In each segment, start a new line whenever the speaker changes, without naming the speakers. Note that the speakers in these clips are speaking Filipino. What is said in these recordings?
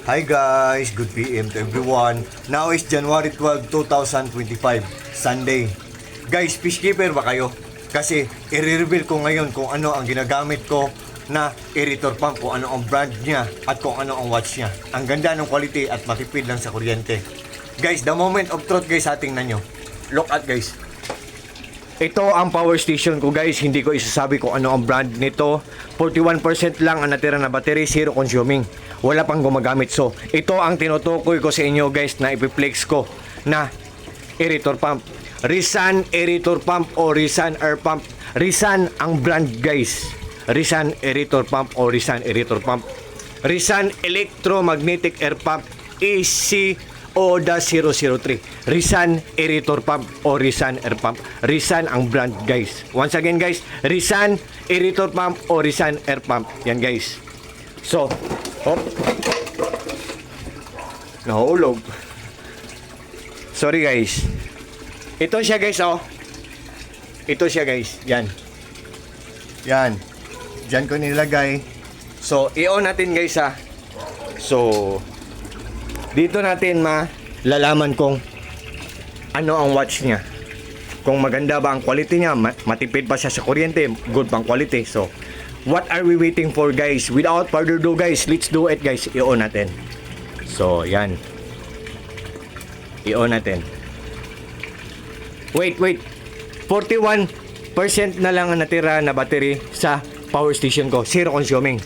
Hi guys, good PM to everyone. Now is January 12, 2025, Sunday. Guys, fishkeeper ba kayo? Kasi i-reveal ko ngayon kung ano ang ginagamit ko na aerator pump, kung ano ang brand niya at kung ano ang watch niya. Ang ganda ng quality at matipid lang sa kuryente. Guys, the moment of truth guys, tingnan nyo. Look at guys. Ito ang power station ko guys, hindi ko isasabi kung ano ang brand nito. 41% lang ang natira na battery, zero consuming. Wala pang gumagamit. So, ito ang tinutukoy ko sa inyo guys na ipiplex ko na aerator pump. Risan aerator pump o Risan air pump. Risan ang brand guys. Risan aerator pump o Risan aerator pump. Risan electromagnetic air pump EC ODA 003. Risan aerator pump o Risan air pump. Risan ang brand guys. Once again guys, Risan aerator pump o Risan air pump. Yan guys. So, hop. Nahulog. Sorry guys. Ito siya guys, oh. Ito siya guys. Yan. Yan. Diyan ko nilagay. So, i-on natin guys ha. So, dito natin malalaman kung ano ang watch niya. Kung maganda ba ang quality niya, matipid pa siya sa kuryente, good pang quality. So, what are we waiting for guys? Without further ado guys, let's do it guys. I-on natin. So, yan. I-on natin. Wait. 41% na lang ang natira na battery sa power station ko. Zero consuming.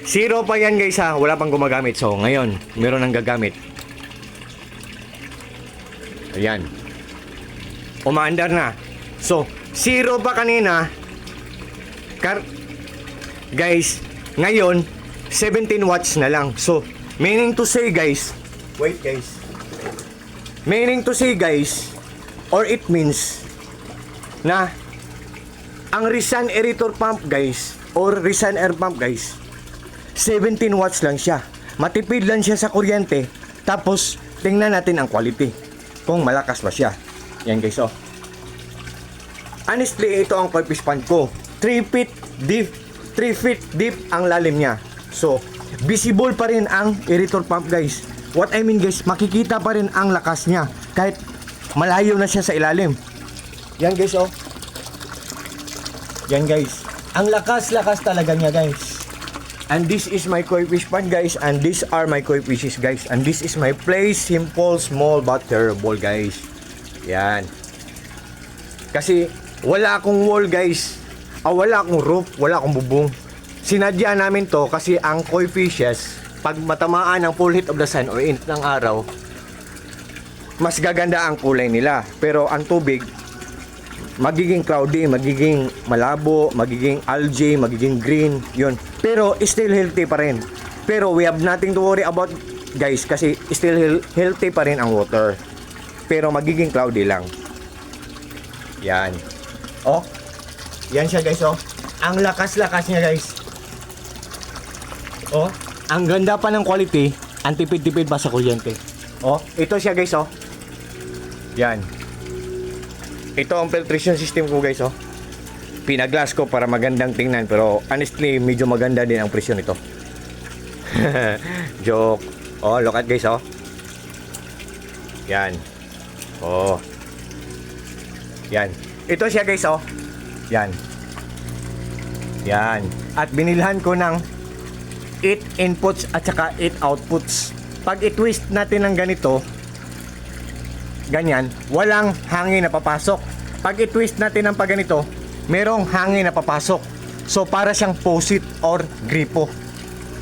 Zero pa yan guys ha. Wala pang gumagamit. So, ngayon, meron nang gagamit. Ayan. Umaandar na. So, zero pa kanina. Guys, ngayon 17 watts na lang. So, meaning to say guys, wait guys. Meaning to say guys, or it means na ang Risan aerator pump guys, or Risan air pump guys, 17 watts lang siya. Matipid lang siya sa kuryente. Tapos, tingnan natin ang quality. Kung malakas ba siya. Yan guys, oh. Honestly, ito ang fish pan ko. 3 feet deep. 3 feet deep ang lalim niya. So, visible pa rin ang aerator pump guys. What I mean guys, makikita pa rin ang lakas niya kahit malayo na siya sa ilalim. Yan guys, oh. Yan guys. Ang lakas-lakas talaga niya guys. And this is my koi fish pan guys. And these are my koi fishes guys. And this is my play simple, small but terrible guys. Yan. Kasi wala akong wall guys. Wala akong roof, wala akong bubong. Sinadya namin to kasi ang koi fishes, pag matamaan ng full heat of the sun or init ng araw, mas gaganda ang kulay nila. Pero ang tubig, magiging cloudy, magiging malabo, magiging algae, magiging green, yun. Pero still healthy pa rin. Pero we have nothing to worry about guys kasi still healthy pa rin ang water. Pero magiging cloudy lang. Yan. Oh. Yan siya guys, oh. Ang lakas-lakas niya guys. Oh, ang ganda pa ng quality, ang tipid-tipid pa sa kuryente. Oh, ito siya guys, oh. Yan. Ito ang filtration system ko guys, oh. Pinaglass ko para magandang tingnan, pero honestly, medyo maganda din ang presyo nito. Joke. Oh, look at guys, oh. Yan. Oh. Yan. Ito siya guys, oh. Yan. Yan. At binilhan ko ng 8 inputs at saka 8 outputs. Pag i-twist natin ng ganito, ganyan, walang hangin na papasok. Pag i-twist natin ng pag ganito, merong hangin na papasok. So, para siyang faucet or gripo.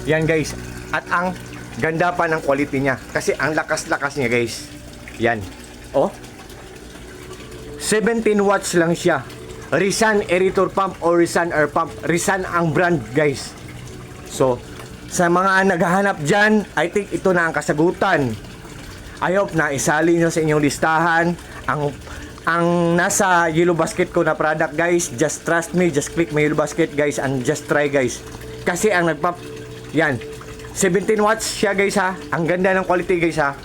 Yan guys. At ang ganda pa ng quality niya. Kasi ang lakas-lakas niya guys. Yan. Oh. 17 watts lang siya. Risan aerator pump o Risan air pump. Risan ang brand guys. So, sa mga naghahanap dyan, I think ito na ang kasagutan. I hope na isali nyo sa inyong listahan ang nasa yellow basket ko na product guys. Just trust me, just click my yellow basket guys and just try guys. Kasi ang nagpap, yan, 17 watts siya guys ha. Ang ganda ng quality guys ha.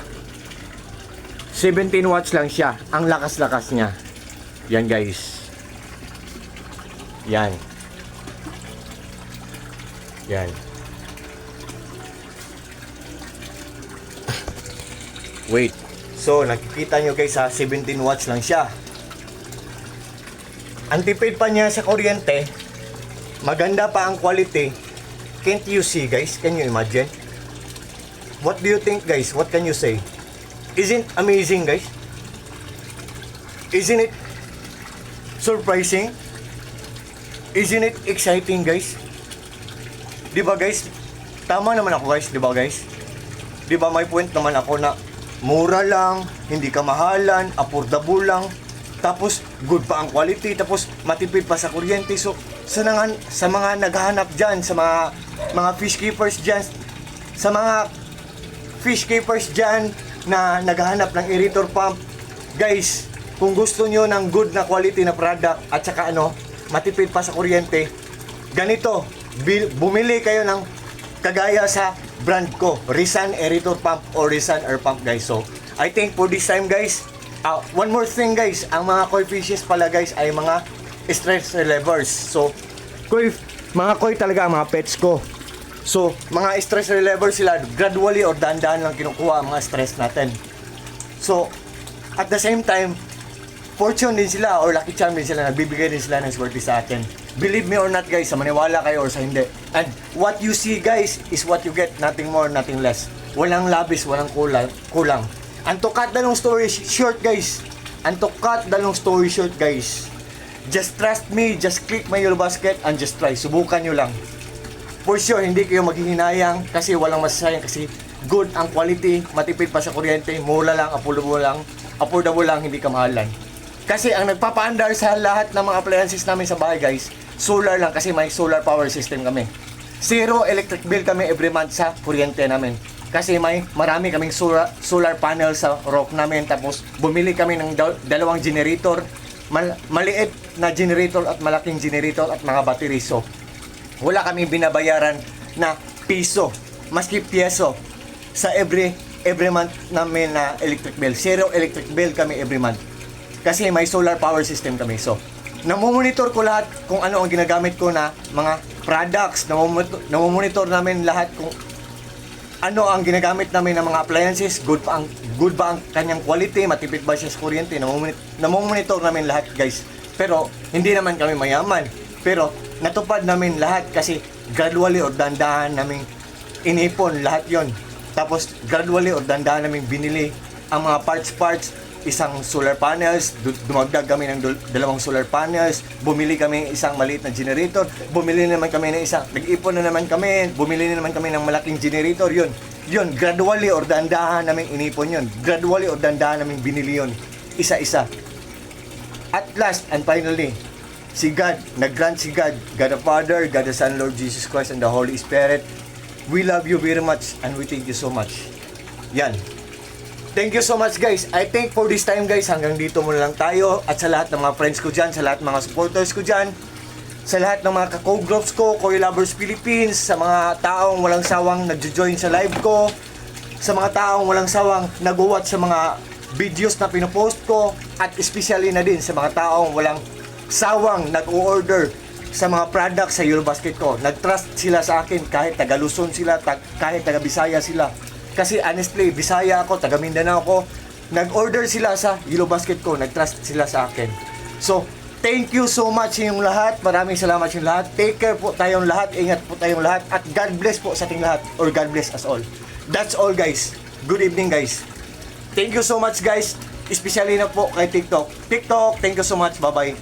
17 watts lang siya. Ang lakas-lakas niya. Yan guys. Yan. Yan. Wait. So, nakikita nyo guys ha, 17 watts lang siya. Ang tipid pa niya sa kuryente, maganda pa ang quality. Can't you see guys? Can you imagine? What do you think guys? What can you say? Isn't amazing guys? Isn't it surprising? Isn't it exciting guys? Di ba guys? Tama naman ako guys, di ba guys? Di ba may point naman ako na mura lang, hindi ka mahalan, affordable lang, tapos good pa ang quality, tapos matipid pa sa kuryente. So sa mga naghahanap dyan, sa mga fish keepers dyan, sa mga fish keepers dyan na naghahanap ng aerator pump, guys, kung gusto nyo ng good na quality na product at saka matipid pa sa kuryente, ganito, bumili kayo ng kagaya sa brand ko, Rizan Aerator Pump or Rizan Air Pump guys. So, I think for this time guys, one more thing guys, ang mga koi fishes pala guys ay mga stress relievers. So, mga koi talaga ang mga pets ko. So, mga stress relievers sila, gradually or dahan-dahan lang kinukuha ang mga stress natin. So, at the same time, fortune din sila or lucky charm din sila, nagbibigay din sila ng swerte sa atin. Believe me or not guys, sa maniwala kayo or sa hindi. And what you see guys is what you get, nothing more, nothing less. Walang labis, walang kulang. And to cut the long story short guys, just trust me, just click my yellow basket and just try. Subukan nyo lang. For sure, hindi kayo maghihinayang kasi walang masasayang kasi good ang quality, matipid pa sa kuryente, mura lang, affordable lang, hindi kamahalan. Kasi ang nagpapaandar sa lahat ng mga appliances namin sa bahay guys, solar lang kasi may solar power system kami. Zero electric bill kami every month sa kuryente namin. Kasi marami kaming solar panel sa roof namin, tapos bumili kami ng dalawang generator, maliit na generator at malaking generator at mga battery. So, wala kami binabayaran na piso, maski piyeso sa every month namin na electric bill. Zero electric bill kami every month. Kasi may solar power system kami. So, namomonitor ko lahat kung ano ang ginagamit ko na mga products. Namomonitor namin lahat kung ano ang ginagamit namin ng mga appliances. Good ba ang kanyang quality? Matipid ba siya sa kuryente? Namomonitor namin lahat guys. Pero, hindi naman kami mayaman. Pero, natupad namin lahat kasi gradually or dandahan namin inipon lahat yon. Tapos, gradually or dandahan namin binili ang mga parts, isang solar panels, dumagdag kami ng dalawang solar panels, bumili kami isang maliit na generator, bumili naman kami ng isang, nag-ipon na naman kami, bumili na naman kami ng malaking generator, yun, gradually or dandahan namin inipon yun, gradually or dandahan namin binili yun, isa-isa. At last, and finally, si God, nag-grant si God the Father, God the Son, Lord Jesus Christ, and the Holy Spirit, we love you very much, and we thank you so much. Yan. Thank you so much guys. I think for this time guys, hanggang dito muna lang tayo. At sa lahat ng mga friends ko dyan, sa lahat ng mga supporters ko dyan, sa lahat ng mga ka-co-groups ko, Koi Lovers Philippines, sa mga taong walang sawang nagjo-join sa live ko, sa mga taong walang sawang nag-watch sa mga videos na pinopost ko, at especially na din sa mga taong walang sawang nag-order sa mga products sa Yellow Basket ko. Nag-trust sila sa akin kahit taga Luzon sila, kahit taga Bisaya sila. Kasi honestly, Bisaya ako, taga Mindanao ako, nag-order sila sa Yellow Basket ko, nag-trust sila sa akin. So, thank you so much yung lahat. Maraming salamat yung lahat. Take care po tayong lahat, ingat po tayong lahat, at God bless po sa ating lahat, or God bless us all. That's all guys. Good evening guys. Thank you so much guys, especially na po kay TikTok. TikTok, thank you so much. Bye-bye.